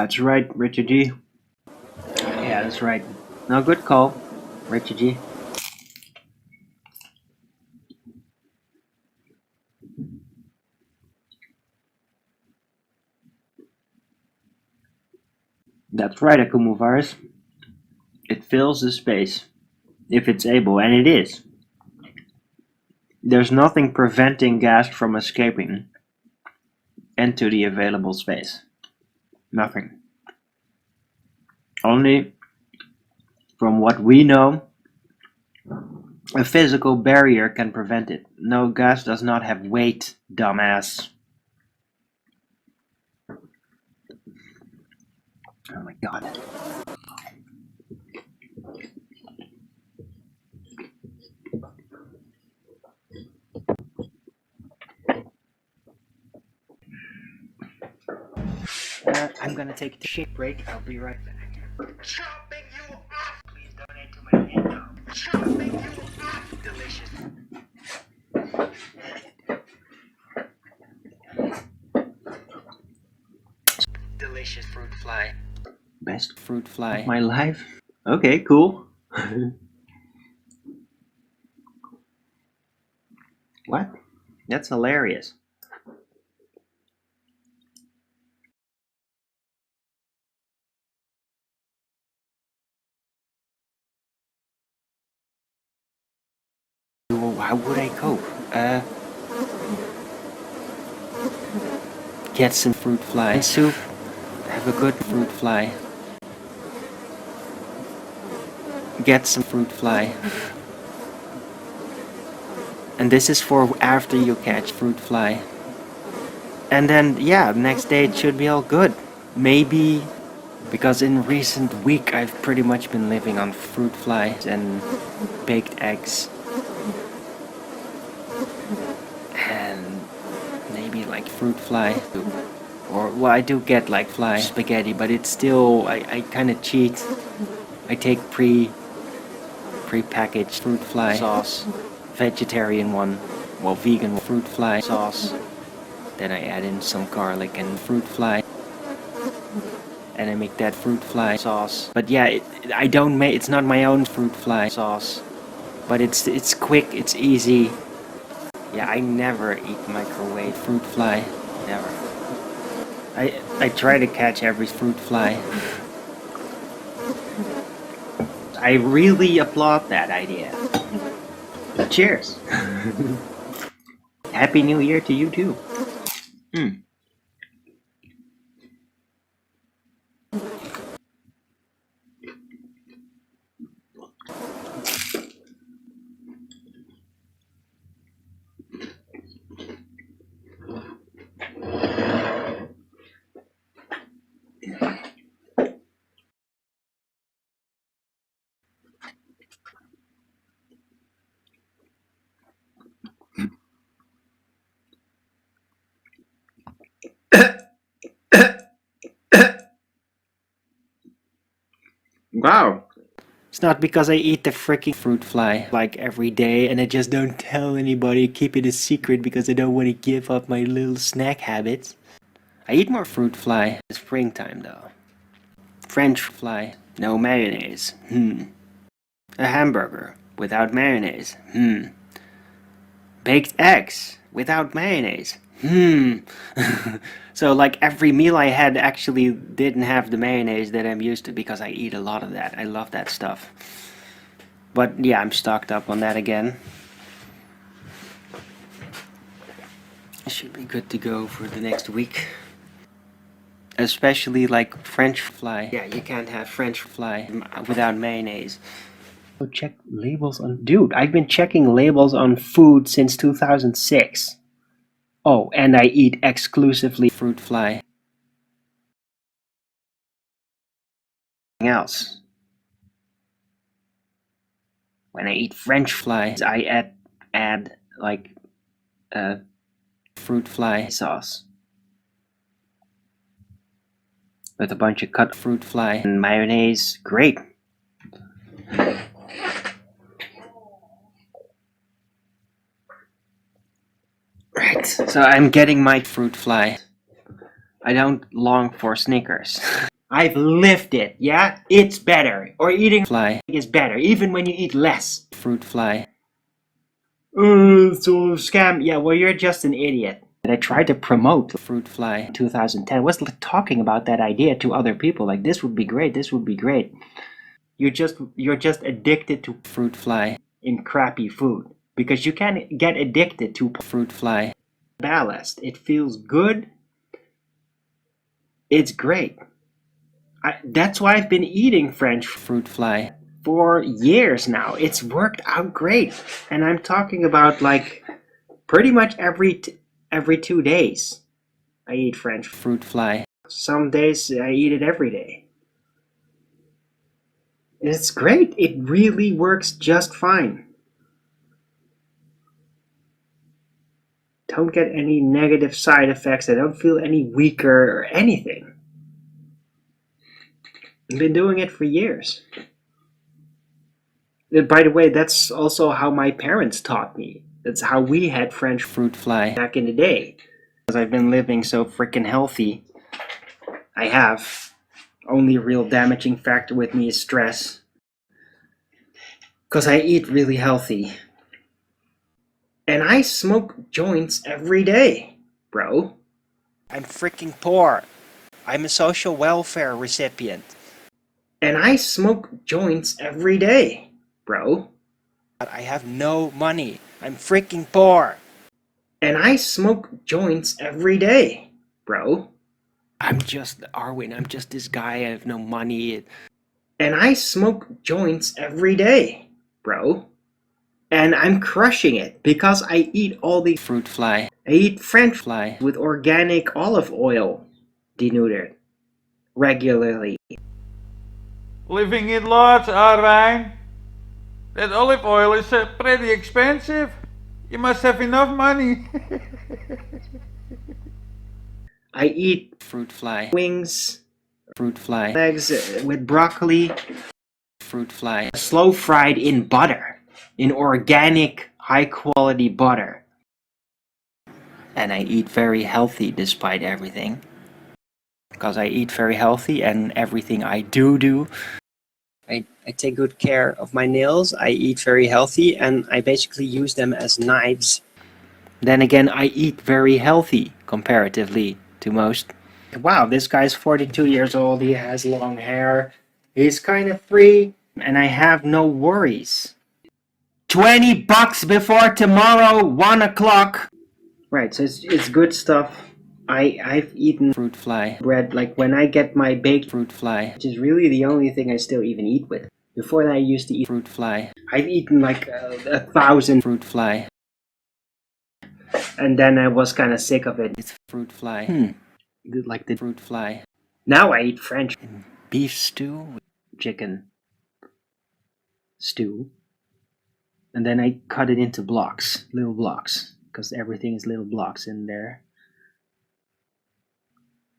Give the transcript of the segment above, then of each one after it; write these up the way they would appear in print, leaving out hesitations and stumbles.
That's right, Richard G. Yeah, that's right. No, good call, Richard G. That's right, Akumuvirus. It fills the space, if it's able, and it is. There's nothing preventing gas from escaping into the available space. Nothing. Only, from what we know, a physical barrier can prevent it. No, gas does not have weight, dumbass. Oh my god. I'm gonna take a shit break. I'll be right back. Chopping you off! Please donate to my income. Chopping you off! Delicious. Delicious fruit fly. Best fruit fly of my life? Okay, cool. What? That's hilarious. How would I cope? Get some fruit fly soup. Have a good fruit fly. Get some fruit fly. And this is for after you catch fruit fly. And then, yeah, next day it should be all good. Maybe, because in recent week I've pretty much been living on fruit flies and baked eggs. And maybe like fruit fly. Or, well, I do get like fly spaghetti, but it's still, I kind of cheat. I take pre-packaged fruit fly sauce, vegetarian one, well, vegan fruit fly sauce. Then I add in some garlic and fruit fly, and I make that fruit fly sauce. But yeah, I don't make. It's not my own fruit fly sauce, but it's quick. It's easy. Yeah, I never eat microwave fruit fly. Never. I try to catch every fruit fly. I really applaud that idea. Cheers. Happy New Year to you too. Wow. It's not because I eat the freaking fruit fly like every day and I just don't tell anybody, keep it a secret because I don't want to give up my little snack habits. I eat more fruit fly in springtime though. French fly, no mayonnaise. A hamburger without mayonnaise. Baked eggs without mayonnaise. So like every meal I had actually didn't have the mayonnaise that I'm used to because I eat a lot of that. I love that stuff. But yeah, I'm stocked up on that again. I should be good to go for the next week. Especially like French fly. Yeah, you can't have French fly without mayonnaise. So check labels on... Dude, I've been checking labels on food since 2006. Oh, and I eat exclusively fruit fly. Else. When I eat French fly, I add like fruit fly sauce with a bunch of cut fruit fly and mayonnaise. Great. Right, so I'm getting my fruit fly. I don't long for Snickers. I've lived it, yeah? It's better. Or eating fly is better, even when you eat less. Fruit fly. So scam. Yeah, well, you're just an idiot. I tried to promote fruit fly in 2010. I was talking about that idea to other people. Like, this would be great, this would be great. You're just addicted to fruit fly in crappy food. Because you can get addicted to fruit fly. Ballast. It feels good. It's great. That's why I've been eating French fruit fly for years now. It's worked out great. And I'm talking about like pretty much every 2 days I eat French fruit fly. Some days I eat it every day. It's great. It really works just fine. Don't get any negative side effects. I don't feel any weaker or anything. I've been doing it for years. By the way, that's also how my parents taught me. That's how we had French fruit fly back in the day. Because I've been living so freaking healthy. I have. Only real damaging factor with me is stress. Because I eat really healthy. And I smoke joints every day, bro. I'm freaking poor. I'm a social welfare recipient. And I smoke joints every day, bro. But I have no money. I'm freaking poor. And I smoke joints every day, bro. I'm just Arwijn. I'm just this guy. I have no money. And I smoke joints every day, bro. And I'm crushing it because I eat all the fruit fly. I eat French fly with organic olive oil, denuded, regularly. Living in large, arwijn. That olive oil is pretty expensive. You must have enough money. I eat fruit fly wings, fruit fly legs with broccoli, fruit fly slow fried in butter, in organic high quality butter. And I eat very healthy despite everything. Because I eat very healthy and everything I do. I take good care of my nails, I eat very healthy, and I basically use them as knives. Then again, I eat very healthy comparatively to most. Wow, this guy's 42 years old, he has long hair, he's kind of free, and I have no worries. $20 before tomorrow, 1 o'clock. Right, so it's good stuff. I've eaten fruit fly bread, like when I get my baked fruit fly, which is really the only thing I still even eat with. Before that I used to eat fruit fly. I've eaten like 1,000 fruit fly. And then I was kind of sick of it. It's fruit fly. Like the fruit fly. Now I eat French. Beef stew, chicken stew. And then I cut it into blocks, little blocks. Because everything is little blocks in there.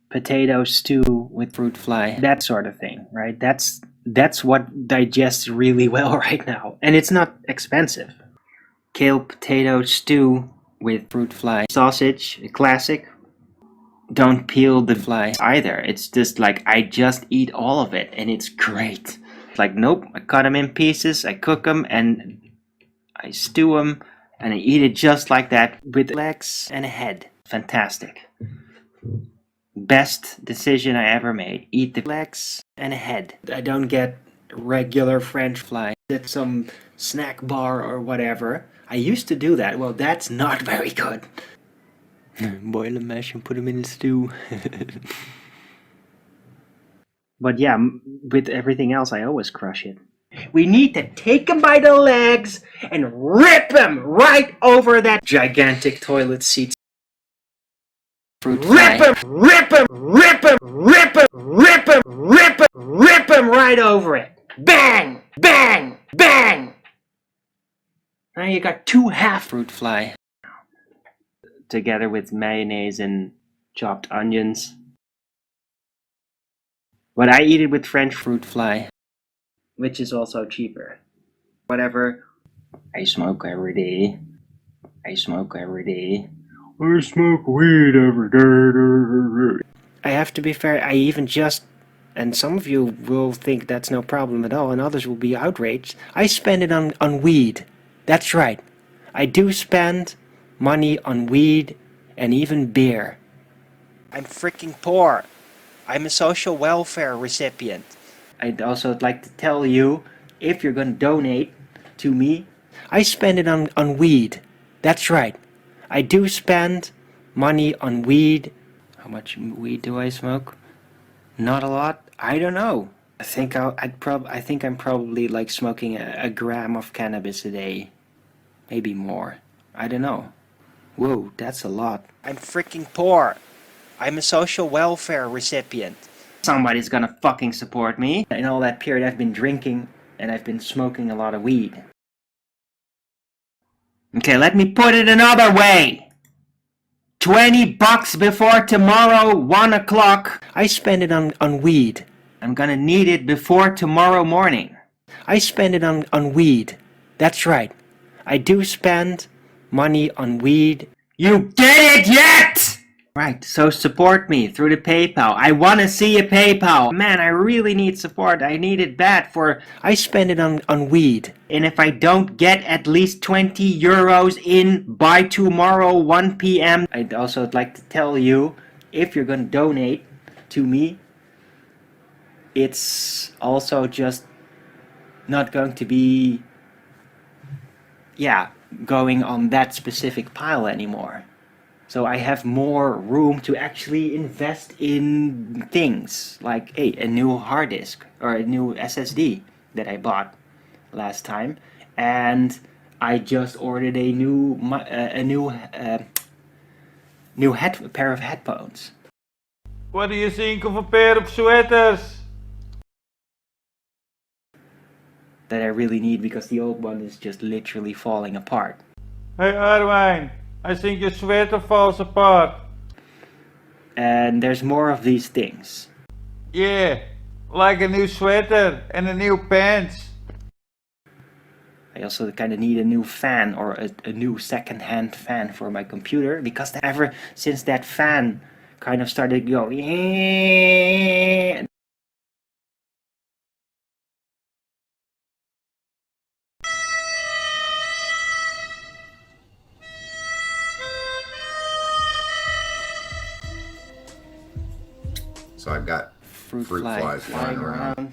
Potato stew with fruit fly, that sort of thing, right? That's what digests really well right now, and it's not expensive. Kale potato stew with fruit fly sausage, a classic. Don't peel the fly either. It's just like I just eat all of it, and it's great. Like nope, I cut them in pieces, I cook them, and I stew them, and I eat it just like that with legs and a head. Fantastic. Best decision I ever made. Eat the legs and a head. I don't get regular French fly at some snack bar or whatever. I used to do that. Well, that's not very good. Boil them, mash and put them in the stew. But yeah, with everything else, I always crush it. We need to take them by the legs and rip them right over that gigantic toilet seat. Rip him, rip him, rip him, rip him, rip him, rip him, rip him right over it. Bang, bang, bang. Now you got 2 half fruit fly. Together with mayonnaise and chopped onions. But I eat it with French fruit fly, which is also cheaper. Whatever. I smoke every day. I smoke every day. I smoke weed every day. I have to be fair, I even just And some of you will think that's no problem at all, and others will be outraged. I spend it on weed. That's right. I do spend money on weed and even beer. I'm freaking poor. I'm a social welfare recipient. I'd also like to tell you, if you're gonna donate to me, I spend it on weed. That's right. I do spend money on weed. How much weed do I smoke? Not a lot. I don't know. I think I'm probably like smoking a gram of cannabis a day. Maybe more. I don't know. Whoa, that's a lot. I'm freaking poor. I'm a social welfare recipient. Somebody's gonna fucking support me. In all that period I've been drinking and I've been smoking a lot of weed. Okay, let me put it another way. $20 before tomorrow, 1 o'clock. I spend it on weed. I'm gonna need it before tomorrow morning. I spend it on weed. That's right. I do spend money on weed. You get it yet? Right, so support me through the PayPal. I want to see a PayPal. Man, I really need support. I need it bad for... I spend it on weed. And if I don't get at least 20 euros in by tomorrow 1 p.m. I'd also like to tell you, if you're gonna donate to me, it's also just not going to be, going on that specific pile anymore. So I have more room to actually invest in things like a new hard disk or a new SSD that I bought last time, and I just ordered a new pair of headphones. What do you think of a pair of sweaters? That I really need because the old one is just literally falling apart. Hey Arwijn, I think your sweater falls apart. And there's more of these things. Yeah, like a new sweater and a new pants. I also kind of need a new fan or a new second-hand fan for my computer, because ever since that fan kind of started going, So I've got fruit flies flying around.